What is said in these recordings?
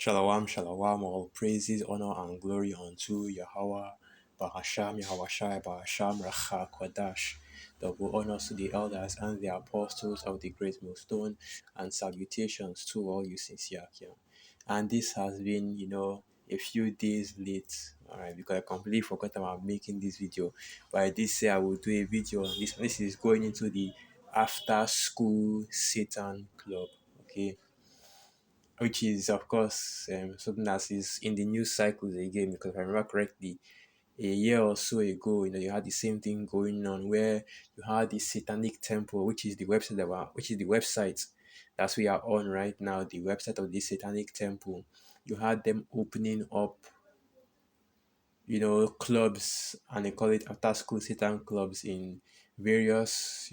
Shalom, shalom, all praises, honor, and glory unto Yahweh, Bahasham, Yahweh Bahasham, Racha, Kodash. Double honors to the elders and the apostles of the great millstone, and salutations to all you sincere here. And this has been, a few days late, alright, because I completely forgot about making this video. But I did say I will do a video on this. This is going into the after school Satan club, okay? Which is of course something that is in the news cycles again, because if I remember correctly, a year or so ago, you had the same thing going on where you had the Satanic Temple, which is the website which is the website that we are on right now, the website of the Satanic Temple. You had them opening up, clubs, and they call it after school Satan clubs in various,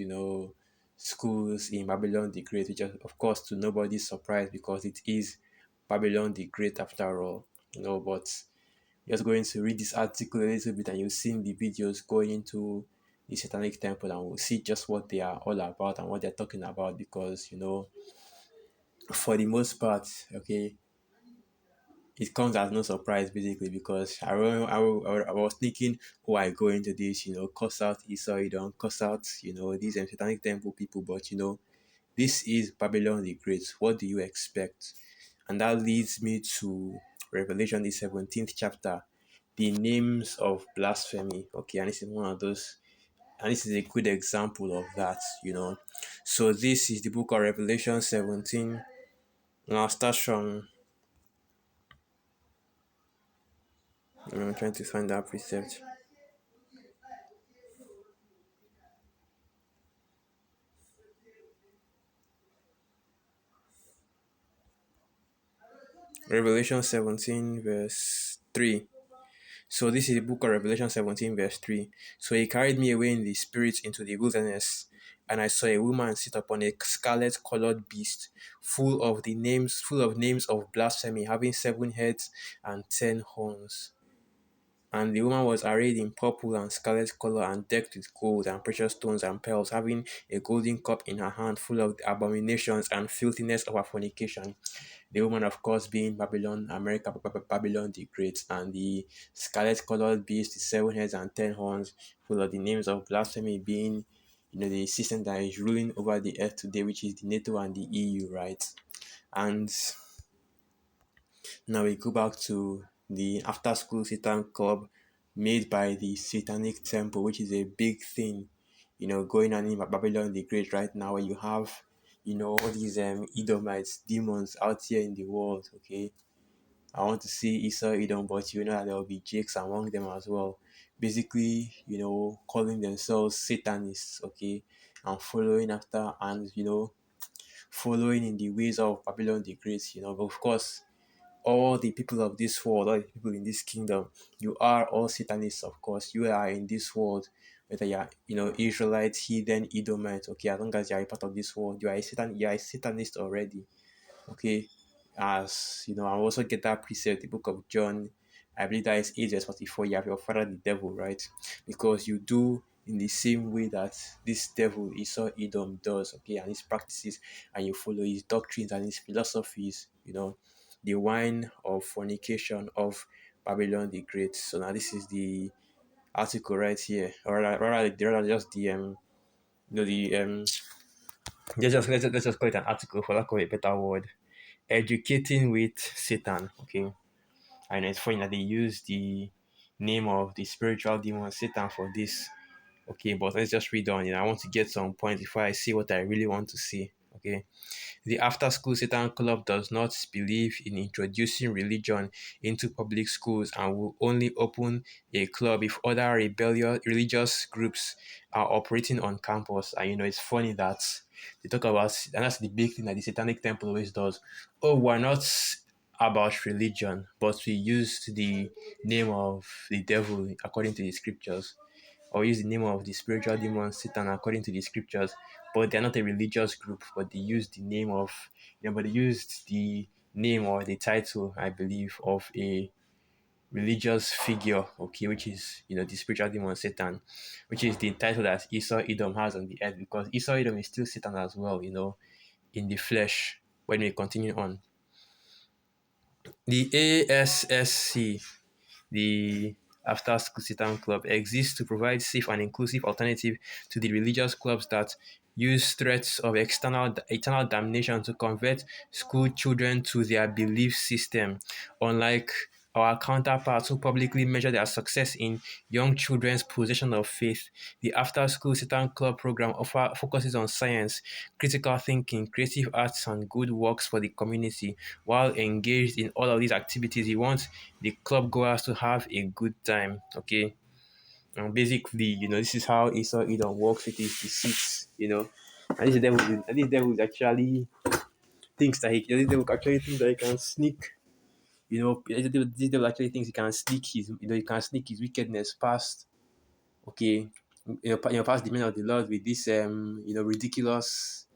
schools in Babylon the Great, which is, of course, to nobody's surprise because it is Babylon the Great after all, but just going to read this article a little bit and you'll see in the videos going into the Satanic Temple, and we'll see just what they are all about and what they're talking about because, for the most part, okay, it comes as no surprise basically because I was thinking, oh, I go into this, cuss out Esau, you don't cuss out, these Satanic Temple people, but this is Babylon the Great. What do you expect? And that leads me to Revelation, the 17th chapter, the names of blasphemy. Okay, and this is one of those, and this is a good example of that. So this is the book of Revelation 17. And I'll start from, I'm trying to find that precept. Revelation 17, verse 3. So this is the book of Revelation 17, verse 3. So he carried me away in the spirit into the wilderness, and I saw a woman sit upon a scarlet-colored beast, full of names of blasphemy, having 7 heads and 10 horns. And the woman was arrayed in purple and scarlet color and decked with gold and precious stones and pearls, having a golden cup in her hand full of the abominations and filthiness of her fornication. The woman, of course, being Babylon, America, Babylon the Great, and the scarlet colored beast, the 7 heads and 10 horns, full of the names of blasphemy, being the system that is ruling over the earth today, which is the NATO and the EU, right? And now we go back to the after school Satan club made by the Satanic Temple, which is a big thing, going on in Babylon the Great right now, where you have, all these Edomites, demons out here in the world, okay? I want to see Esau Edom, but you know that there will be Jakes among them as well. Basically, calling themselves Satanists, okay? And following after and, following in the ways of Babylon the Great, but of course, all the people of this world, all the people in this kingdom, you are all Satanists, of course. You are in this world, whether you are, Israelite, heathen, Edomite, okay, as long as you are a part of this world, you are a Satanist already, okay. As I also get that precept, the book of John, I believe that is 8 verse 44, you have your father the devil, right? Because you do in the same way that this devil Esau Edom does, okay, and his practices, and you follow his doctrines and his philosophies, the wine of fornication of Babylon the Great. So now this is the article right here, or rather just the the let's just call it an article for lack of a better word. Educating with Satan. Okay, and it's funny that they use the name of the spiritual demon Satan for this. Okay, but let's just read on. I want to get some points before I see what I really want to see. Okay. The After School Satan Club does not believe in introducing religion into public schools and will only open a club if other rebellious religious groups are operating on campus. And it's funny that they talk about, and that's the big thing that the Satanic Temple always does. Oh, we're not about religion, but we used the name of the devil according to the scriptures, or use the name of the spiritual demon Satan according to the scriptures, but they're not a religious group, but they used the name of, but they used the name or the title, I believe, of a religious figure, okay, which is, the spiritual demon Satan, which is the title that Esau Edom has on the earth, because Esau Edom is still Satan as well, in the flesh. When we continue on, The ASSC, the After School Satan Club, exists to provide safe and inclusive alternative to the religious clubs that use threats of eternal damnation to convert school children to their belief system. Unlike our counterparts who publicly measure their success in young children's possession of faith, the After School Satan Club program focuses on science, critical thinking, creative arts, and good works for the community. While engaged in all of these activities, we want the club goers to have a good time. Okay. And basically, this is how Esau Edom works with his deceits, And this devil actually thinks that this devil actually thinks that he can sneak, this devil actually thinks he can sneak he can sneak his wickedness past, okay, past the men of the Lord with this, ridiculous,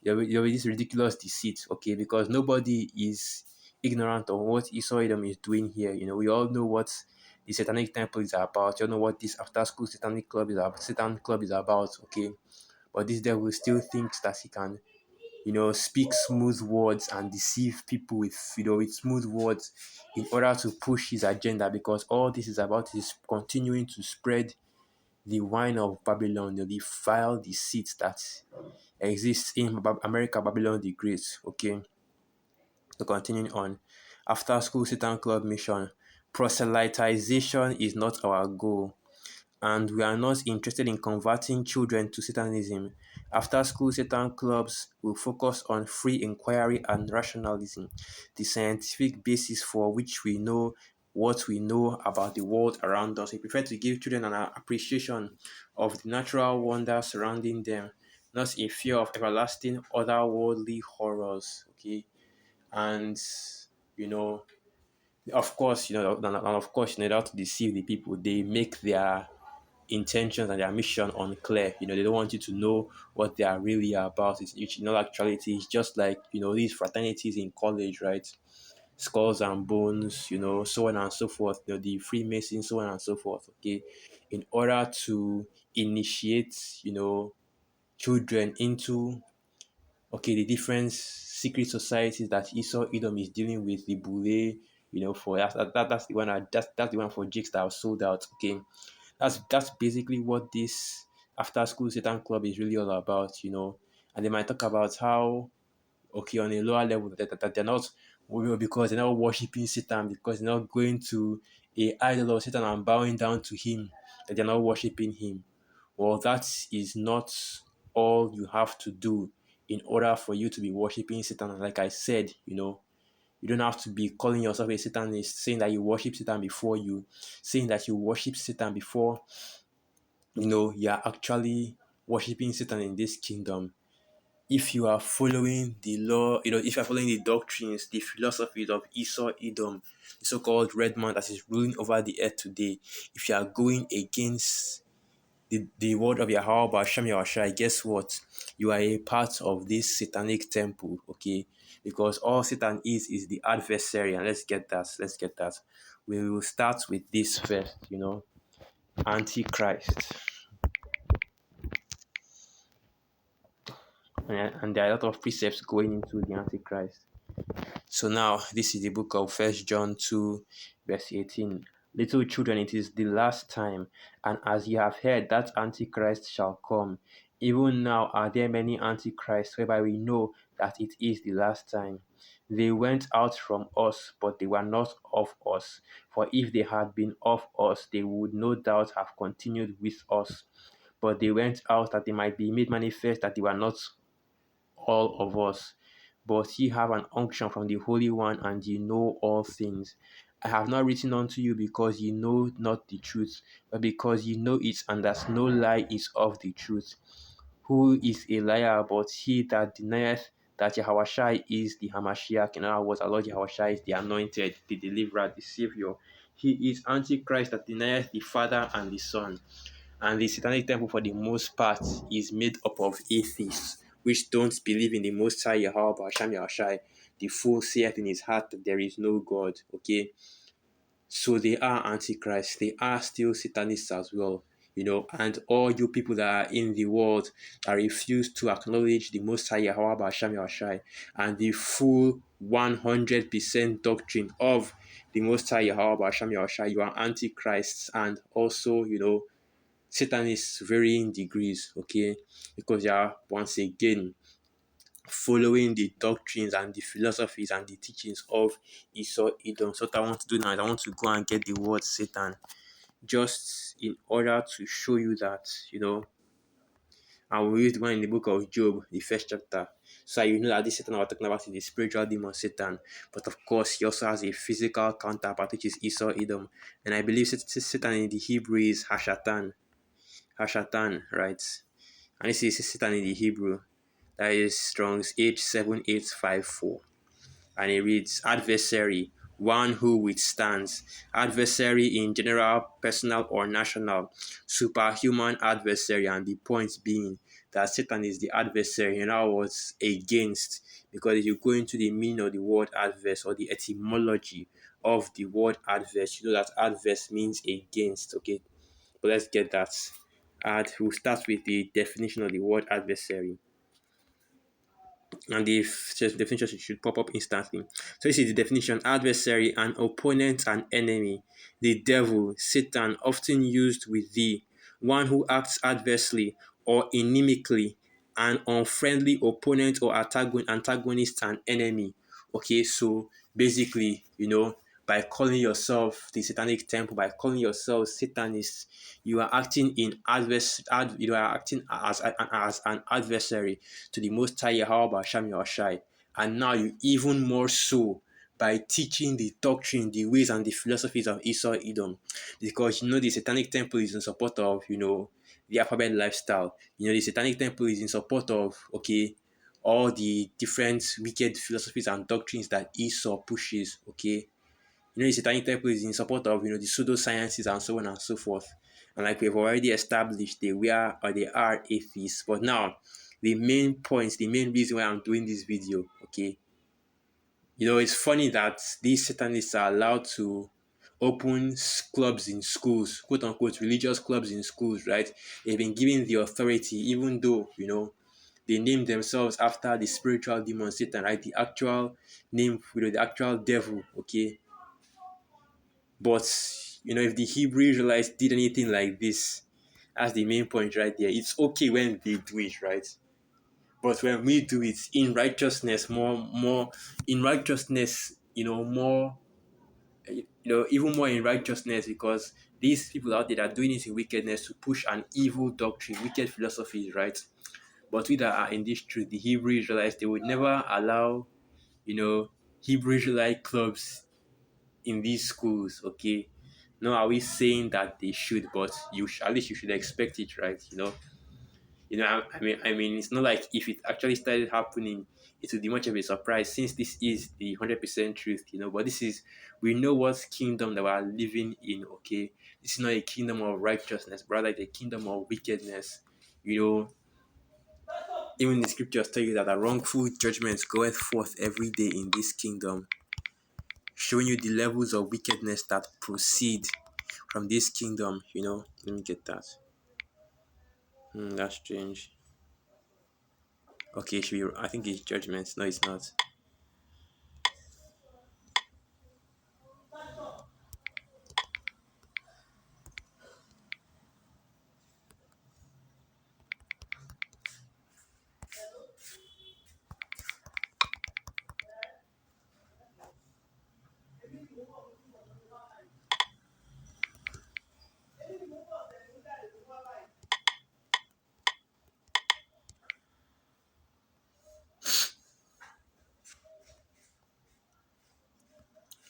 with this ridiculous deceit, okay, because nobody is ignorant of what Esau Edom is doing here. We all know what the Satanic Temple is about. You all know what this after school Satanic club is about. Satan club is about, okay. But this devil still thinks that he can, speak smooth words and deceive people with smooth words in order to push his agenda. Because all this is about is continuing to spread the wine of Babylon, the vile deceit that exists in America, Babylon the Great. Okay, so continuing on, after school Satan Club mission, proselytization is not our goal, and we are not interested in converting children to Satanism. After school Satan clubs will focus on free inquiry and rationalism, the scientific basis for which we know what we know about the world around us. We prefer to give children an appreciation of the natural wonders surrounding them, not a fear of everlasting otherworldly horrors. Okay, and you know, of course, and of course, in order to deceive the people, they make their intentions and their mission unclear. They don't want you to know what they are really about. It's in all actuality, it's just like, these fraternities in college, right? Skulls and bones, so on and so forth, the Freemasons, so on and so forth, okay? In order to initiate, children into, okay, the different secret societies that Esau Edom is dealing with, the Boule, for that's the one that's the one for jigs that are sold out, okay? That's basically what this after school Satan club is really all about, And they might talk about how, okay, on a lower level, that they're not, because they're not worshiping Satan, because they're not going to a idol of Satan and bowing down to him, that they're not worshiping him. Well, that is not all you have to do in order for you to be worshiping Satan. Like I said, you don't have to be calling yourself a Satanist, saying that you worship Satan before you, saying that you worship Satan before you're actually worshiping Satan in this kingdom. If you are following the law, if you're following the doctrines, the philosophies of Esau Edom, the so-called red man that is ruling over the earth today, if you are going against the word of Yahweh Hashem Yahushai, guess what? You are a part of this satanic temple, okay? Because all Satan is the adversary, and let's get that. Let's get that. We will start with this first, Antichrist. And there are a lot of precepts going into the Antichrist. So now, this is the book of First John 2, verse 18. Little children, it is the last time, and as you have heard that Antichrist shall come, even now are there many Antichrists, whereby we know that it is the last time. They went out from us, but they were not of us. For if they had been of us, they would no doubt have continued with us. But they went out that they might be made manifest that they were not all of us. But ye have an unction from the Holy One, and ye know all things. I have not written unto you because ye know not the truth, but because ye know it, and that no lie is of the truth. Who is a liar but he that denieth that Yahushua is the Hamashiach? In other words, our Lord Yahushua is the anointed, the deliverer, the savior. He is Antichrist that denieth the Father and the Son. And the Satanic Temple, for the most part, is made up of atheists, which don't believe in the Most High Yahweh, Hashem Yahushai. The fool saith in his heart that there is no God. Okay, so they are Antichrist. They are still Satanists as well. and all you people that are in the world that refuse to acknowledge the Most High Yahweh Basham Yahushai and the full 100% doctrine of the Most High Yahweh Basham Yahushai, you are antichrists and also, Satanists varying degrees, okay? Because you are once again following the doctrines and the philosophies and the teachings of Esau Edom. So what I want to do now is I want to go and get the word Satan just in order to show you that, I will read one in the book of Job, the first chapter. So you know that this Satan we're talking about is the spiritual demon Satan. But of course, he also has a physical counterpart, which is Esau Edom. And I believe Satan in the Hebrew is Hashatan. Hashatan, right? And this is Satan in the Hebrew. That is Strong's H7854. And it reads adversary, one who withstands. Adversary in general, personal or national, superhuman adversary, and the point being that Satan is the adversary, in other words, against. Because if you go into the meaning of the word adverse or the etymology of the word adverse, you know that adverse means against. Okay, but let's get that. We'll start with the definition of the word adversary, and the definition should pop up instantly. So this is the definition: adversary, an opponent, an enemy, the devil, Satan, often used with thee, one who acts adversely or inimically, an unfriendly opponent or antagonist, an enemy. Okay, so basically, by calling yourself the Satanic Temple, by calling yourself Satanist, you are acting you are acting as an adversary to the Most High Yahweh Basham Yahushai. And now you even more so by teaching the doctrine, the ways and the philosophies of Esau Edom. Because the Satanic Temple is in support of, the alphabet lifestyle. The Satanic Temple is in support of, all the different wicked philosophies and doctrines that Esau pushes, okay? The Satanic Temple is in support of, the pseudosciences and so on and so forth. And like we've already established, they are atheists. But now, the main point, the main reason why I'm doing this video, okay? It's funny that these Satanists are allowed to open clubs in schools, quote unquote, religious clubs in schools, right? They've been given the authority, even though, they name themselves after the spiritual demon Satan, right? The actual name, the actual devil, okay? But if the Hebrew Israelites did anything like this, that's the main point right there. It's okay when they do it, right? But when we do it in righteousness, more in righteousness, more, even more in righteousness, because these people out there are doing it in wickedness to push an evil doctrine, wicked philosophies, right? But we that are in this truth, the Hebrew Israelites, they would never allow, Hebrew Israelite clubs in these schools, okay? No, are we saying that they should, but at least you should expect it, right? I mean, it's not like if it actually started happening, it would be much of a surprise since this is the 100% truth, But we know what kingdom that we are living in, okay? This is not a kingdom of righteousness, rather it's a kingdom of wickedness, you know. Even the scriptures tell you that a wrongful judgment goeth forth every day in this kingdom, showing you the levels of wickedness that proceed from this kingdom, Let me get that. That's strange. Okay, it should be, I think it's judgment. No, it's not.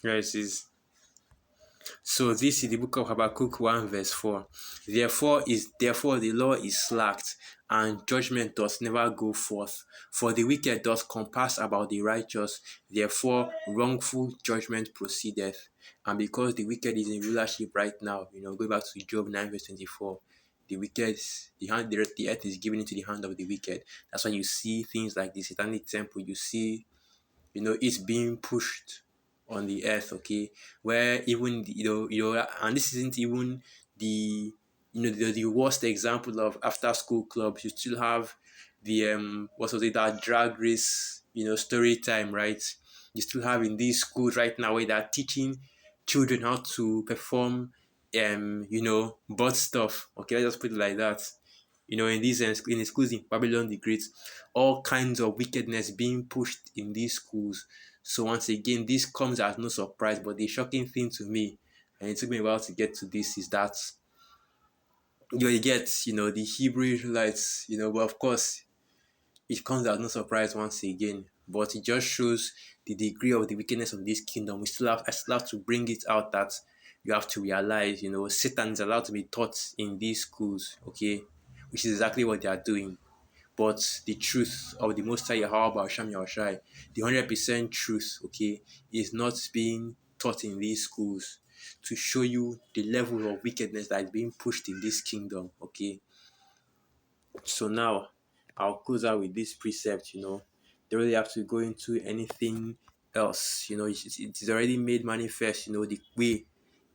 Here it is. So this is the book of Habakkuk 1 verse 4. Therefore the law is slacked, and judgment does never go forth. For the wicked does compass about the righteous, therefore wrongful judgment proceedeth. And because the wicked is in rulership right now, go back to Job 9 verse 24. The wicked, the earth is given into the hand of the wicked. That's why you see things like the Satanic Temple. You see it's being pushed on the earth, okay, where even and this isn't even the the worst example of after school clubs. You still have the what was it, that drag race, story time, right? You still have in these schools right now where they're teaching children how to perform butt stuff. Okay, let's just put it like that. In these in the schools in Babylon the Great, all kinds of wickedness being pushed in these schools. So once again, this comes as no surprise, but the shocking thing to me, and it took me a while to get to this, is that you get, the Hebrew Israelites, but of course, it comes as no surprise once again. But it just shows the degree of the wickedness of this kingdom. I still have to bring it out that you have to realize, Satan is allowed to be taught in these schools, okay, which is exactly what they are doing. But the truth of the Most High Yahweh Ba'asham Yahushai, the 100% truth, okay, is not being taught in these schools to show you the level of wickedness that is being pushed in this kingdom, okay. So now I'll close out with this precept. Don't really have to go into anything else. It is already made manifest, the way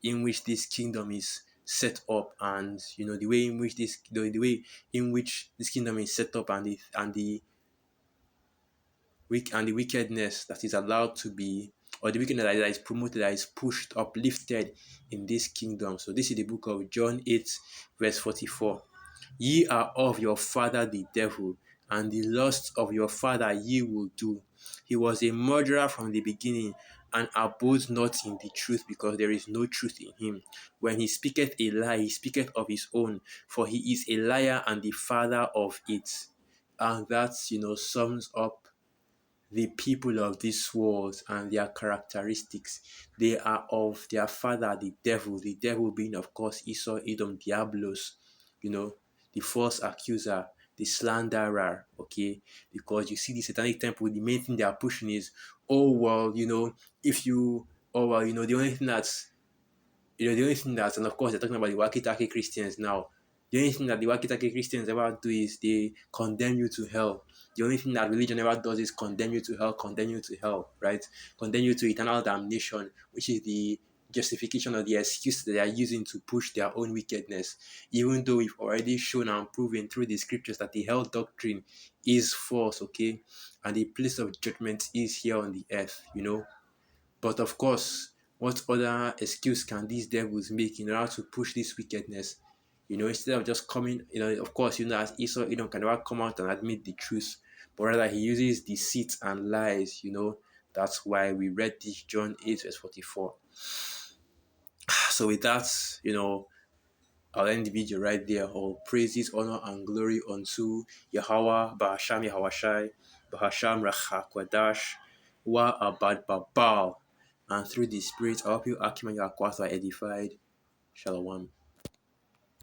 in which this kingdom is set up, and the way in which the way in which this kingdom is set up, and the wickedness that is allowed to be, or the wickedness that is promoted, that is pushed, uplifted in this kingdom. So this is the book of John 8 verse 44. Ye are of your father the devil, and the lusts of your father ye will do. He was a murderer from the beginning, and abode not in the truth, because there is no truth in him. When he speaketh a lie, he speaketh of his own, for he is a liar and the father of it. And that, sums up the people of this world and their characteristics. They are of their father, the devil being, of course, Esau, Edom, Diablos, the false accuser, the slanderer, okay? Because you see, the satanic temple, the main thing they are pushing is, oh, well, if you, oh, well, the only thing that, and of course, they're talking about the Wakitake Christians now. The only thing that the Wakitake Christians ever do is they condemn you to hell. The only thing that religion ever does is condemn you to hell, right? Condemn you to eternal damnation, which is the justification or the excuse that they are using to push their own wickedness. Even though we've already shown and proven through the scriptures that the hell doctrine is false, okay? And the place of judgment is here on the earth. But of course, what other excuse can these devils make in order to push this wickedness? Instead of just coming, of course, as Esau, can never come out and admit the truth, but rather he uses deceit and lies. That's why we read this John 8, verse 44. So with that, I'll end the video right there. All praises, honor, and glory unto Yahweh, Bahasham Yahwashai, Bahasham Rachakwadash, Wa Abad Babal. And through the Spirit, I hope you, Akim and Yakwasa, are edified. Shalom.